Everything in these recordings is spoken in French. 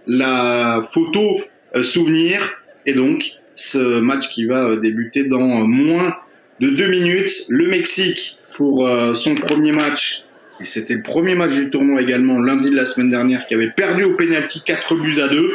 la photo souvenir. Et donc, ce match qui va débuter dans moins de 2 minutes. Le Mexique pour son premier match. Et c'était le premier match du tournoi également, lundi de la semaine dernière, qui avait perdu au pénalty 4-2.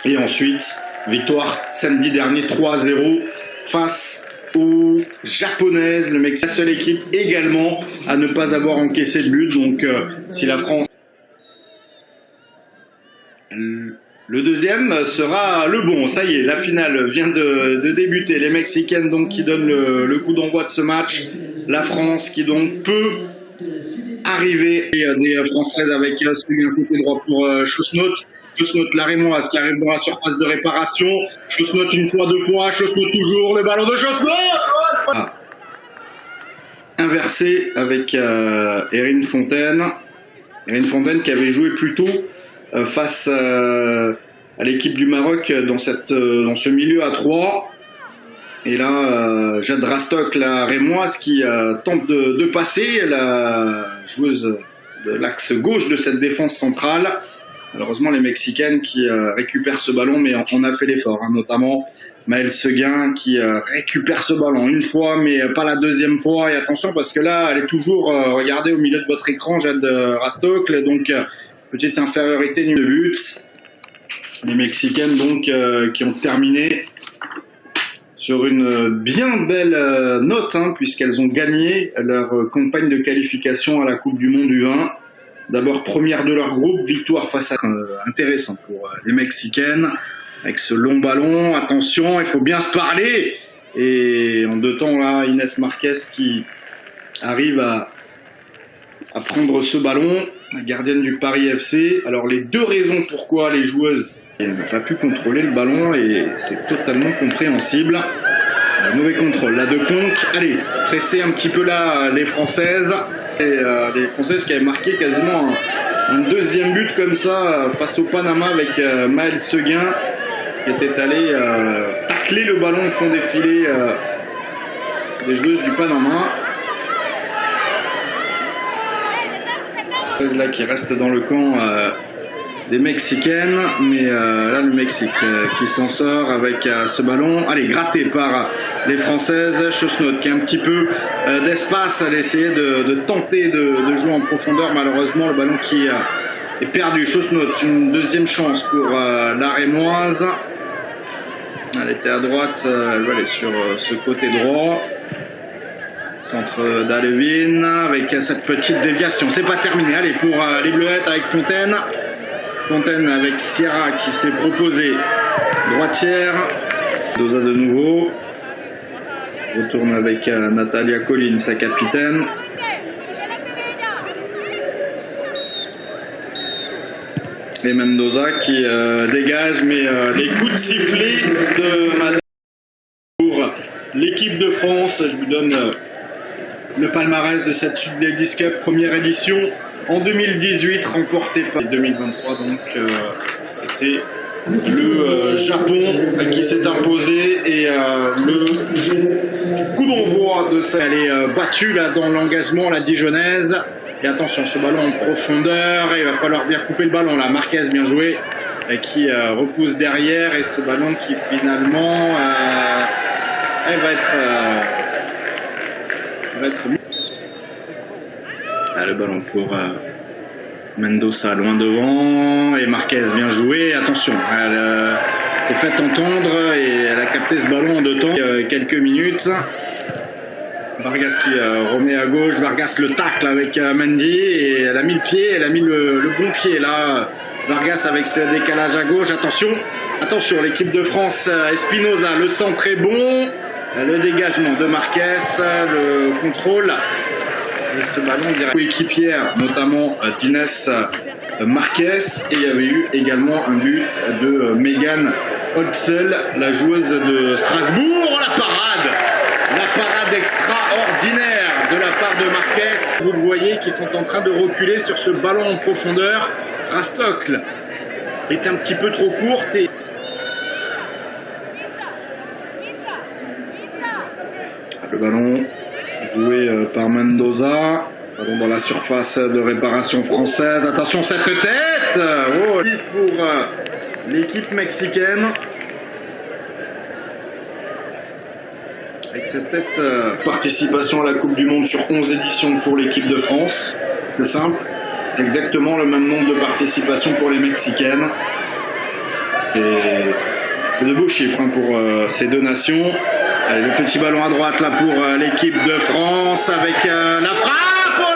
Et ensuite, victoire samedi dernier 3-0 face aux Japonaises. Le Mexique, la seule équipe également à ne pas avoir encaissé de but. Donc, si la France... Le deuxième sera le bon. Ça y est, la finale vient de débuter. Les Mexicaines donc qui donnent le coup d'envoi de ce match. La France qui donc peut arriver. Et des Françaises avec celui d'un côté droit pour Chosnoth. Chosnoth, la Rémoise qui arrive dans la surface de réparation. Chosnoth une fois, deux fois. Chosnoth toujours. Le ballon de Chosnoth. Ah. Inversé avec Erin Fontaine. Erin Fontaine qui avait joué plus tôt face à l'équipe du Maroc dans ce milieu à 3. Et là, Jade Rastock, la Rémoise, qui tente de passer, la joueuse de l'axe gauche de cette défense centrale. Malheureusement, les Mexicaines qui récupèrent ce ballon, mais on a fait l'effort, hein, notamment Maëlle Seguin qui récupère ce ballon une fois, mais pas la deuxième fois. Et attention, parce que là, elle est toujours, regardez au milieu de votre écran, Jade Rastock, donc petite infériorité de but. Les Mexicaines donc qui ont terminé sur une bien belle note, hein, puisqu'elles ont gagné leur campagne de qualification à la Coupe du Monde U20. D'abord première de leur groupe, victoire face à intéressant pour les Mexicaines avec ce long ballon. Attention, il faut bien se parler. Et en 2 temps là, Inès Marquez qui arrive à prendre ce ballon, la gardienne du Paris FC. Alors les 2 raisons pourquoi les joueuses n'ont pas pu contrôler le ballon, et c'est totalement compréhensible. Mauvais contrôle là de Conque. Allez, presser un petit peu là les Françaises. Et les Françaises qui avaient marqué quasiment un deuxième but comme ça face au Panama avec Maëlle Seguin qui était allée tacler le ballon au fond des filets des joueuses du Panama. Là qui reste dans le camp des Mexicaines, mais là le Mexique qui s'en sort avec ce ballon. Allez, gratté par les Françaises. Chosnoth qui a un petit peu d'espace, elle a essayé de tenter de jouer en profondeur. Malheureusement, le ballon qui est perdu. Chosnoth, une deuxième chance pour la Rémoise. Elle était à droite, elle va aller sur ce côté droit. Centre d'Alevin avec cette petite déviation. C'est pas terminé. Allez, pour les Bleuettes avec Fontaine. Fontaine avec Sierra qui s'est proposée droitière. Dosa de nouveau. Retourne avec Natalia Collin, sa capitaine. Et Mendoza qui dégage, mais les coups de sifflet de Madame pour l'équipe de France. Je vous donne le palmarès de cette Sud Ladies Cup, première édition en 2018, remportée par 2023. Donc c'était le Japon qui s'est imposé, et le coup d'envoi de ça, elle est battue là dans l'engagement, la Dijonnaise. Et attention, ce ballon en profondeur, et il va falloir bien couper le ballon là. Marquez, bien joué, qui repousse derrière, et ce ballon qui finalement elle va être le ballon pour Mendoza loin devant, et Marquez bien joué. Attention, elle s'est fait entendre et elle a capté ce ballon en 2 temps. Quelques minutes. Vargas qui remet à gauche. Vargas le tacle avec Mendy, et elle a mis le pied, elle a mis le bon pied là. Vargas avec ce décalage à gauche. Attention, l'équipe de France, Espinoza, le centre est bon. Le dégagement de Marquez, le contrôle. Et ce ballon direct coéquipière, notamment d'Inès Marquez. Et il y avait eu également un but de Megan Holtzel, la joueuse de Strasbourg. La parade extraordinaire de la part de Marquez. Vous le voyez qui sont en train de reculer sur ce ballon en profondeur. Rastock est un petit peu trop courte. Et le ballon joué par Mendoza. Ballon dans la surface de réparation française. Attention cette tête. Oh, 10 pour l'équipe mexicaine. Avec cette tête, participation à la Coupe du Monde sur 11 éditions pour l'équipe de France. C'est simple, c'est exactement le même nombre de participations pour les Mexicaines. C'est de beaux chiffres pour ces deux nations. Allez, le petit ballon à droite là pour l'équipe de France avec la frappe, oh,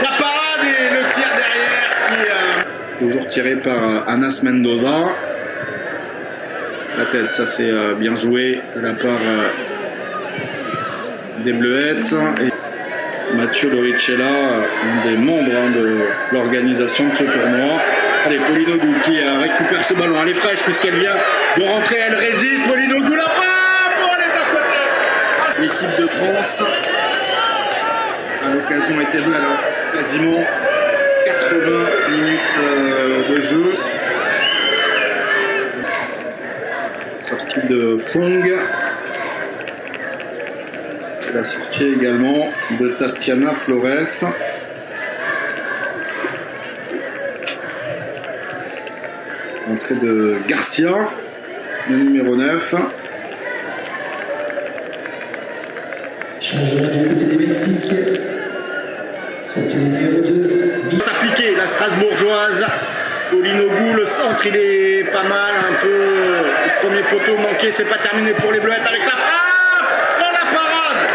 la parade et le tir derrière qui toujours tiré par Anas Mendoza. La tête, ça c'est bien joué de la part des Bleuettes. Et Mathieu Loricella, un des membres de l'organisation de ce tournoi. Allez, Polinogu qui récupère ce ballon, elle est fraîche puisqu'elle vient de rentrer, elle résiste, Polinogu la frappe, oh, elle est à côté. L'équipe de France, l'occasion était belle, quasiment 80 minutes de jeu. Sortie de Fong. La sortie également de Tatiana Flores. Entrée de Garcia, le numéro 9. Changement du côté du Mexique. Sortie numéro 2. S'appliquer la Strasbourgeoise. Polinogu, le centre il est pas mal, un peu. Le premier poteau manqué, c'est pas terminé pour les Bleuettes avec la frappe. Oh, la parade.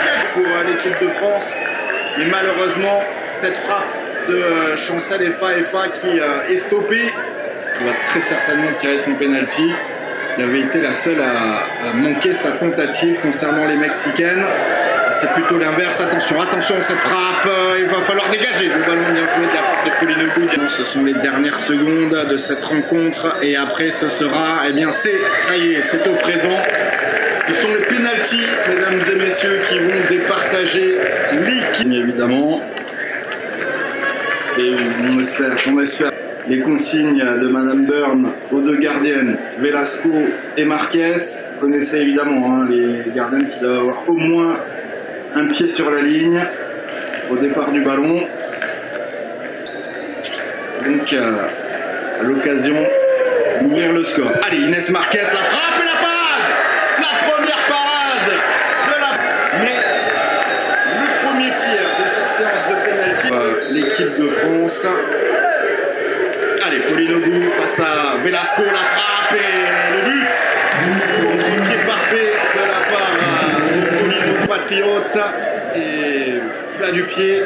Okay. Pour l'équipe de France. Mais malheureusement, cette frappe de Chancel Effa qui est stoppée. Il va très certainement tirer son penalty. Il avait été la seule à manquer sa tentative concernant les Mexicaines. C'est plutôt l'inverse. Attention, attention, cette frappe. Il va falloir dégager. Le ballon bien joué de la part de Polinogu. Ce sont les dernières secondes de cette rencontre. Et après, ce sera, eh bien, ça y est, c'est au présent. Ce sont les pénaltys, mesdames et messieurs, qui vont départager l'équipe, évidemment. Et on espère. Les consignes de Madame Byrne aux deux gardiennes, Velasco et Marquez. Vous connaissez évidemment les gardiennes qui doivent avoir au moins un pied sur la ligne au départ du ballon. Donc à l'occasion d'ouvrir le score. Allez, Inès Marquez, la frappe et la parade. La première parade de Mais le premier tir de cette séance de pénalty. L'équipe de France. Allez, Polinogu face à Velasco, la frappe et le but. Contre-pied parfait de la part de Polinogu, patriote. Et plat du pied.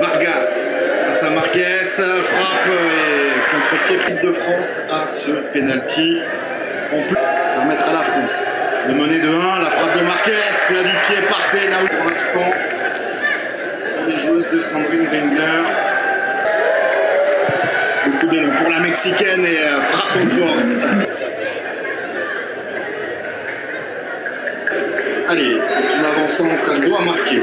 Vargas face à Marquez, frappe et contre-pied. Équipe de France à ce penalty. En plus, permettre à la France de mener de 1. La frappe de Marquez, plat du pied parfait là où pour l'instant. Les joueuses de Sandrine Ringler. Beaucoup d'élan pour la Mexicaine et frappe en force. Allez, c'est une avant-centre, elle doit marquer.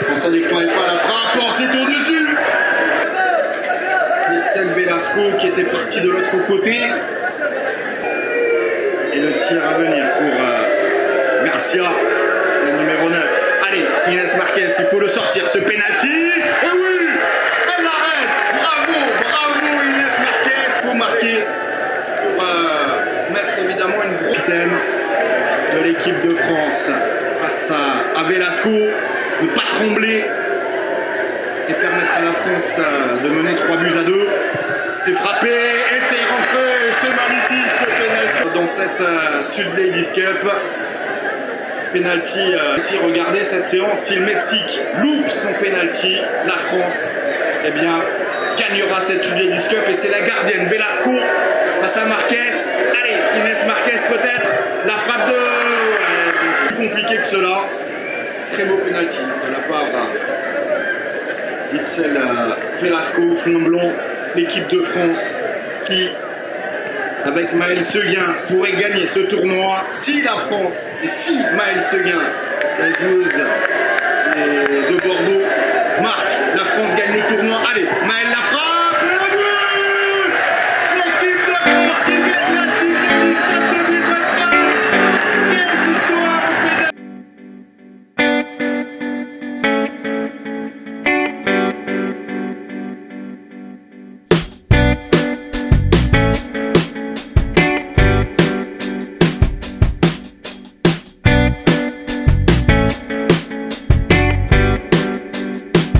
France à l'effort, la frappe, oh, c'est au-dessus. Itzel Velasco qui était parti de l'autre côté. Et le tir à venir pour Garcia, le numéro 9. Allez, Inès Marquez, il faut le sortir, ce penalty. Et oui, elle l'arrête. Bravo Inès Marquez. Il faut marquer pour mettre évidemment une grosse thème de l'équipe de France face à Velasco. Ne pas trembler et permettre à la France de mener 3-2. C'est frappé et c'est rentré. C'est magnifique ce penalty dans cette Sud Ladies Cup. Penalty, si regardez cette séance, si le Mexique loupe son penalty, la France, eh bien, gagnera cette Ladies Cup et c'est la gardienne Velasco face à Marquez. Allez, Inès Marquez peut-être, la frappe de... plus compliqué que cela. Très beau penalty de la part d'Itzel Velasco, Flamblon, l'équipe de France qui... avec Maëlle Seguin, pourrait gagner ce tournoi si la France, et si Maëlle Seguin, la joueuse de Bordeaux, marque, la France gagne le tournoi. Allez, Maëlle la frappe,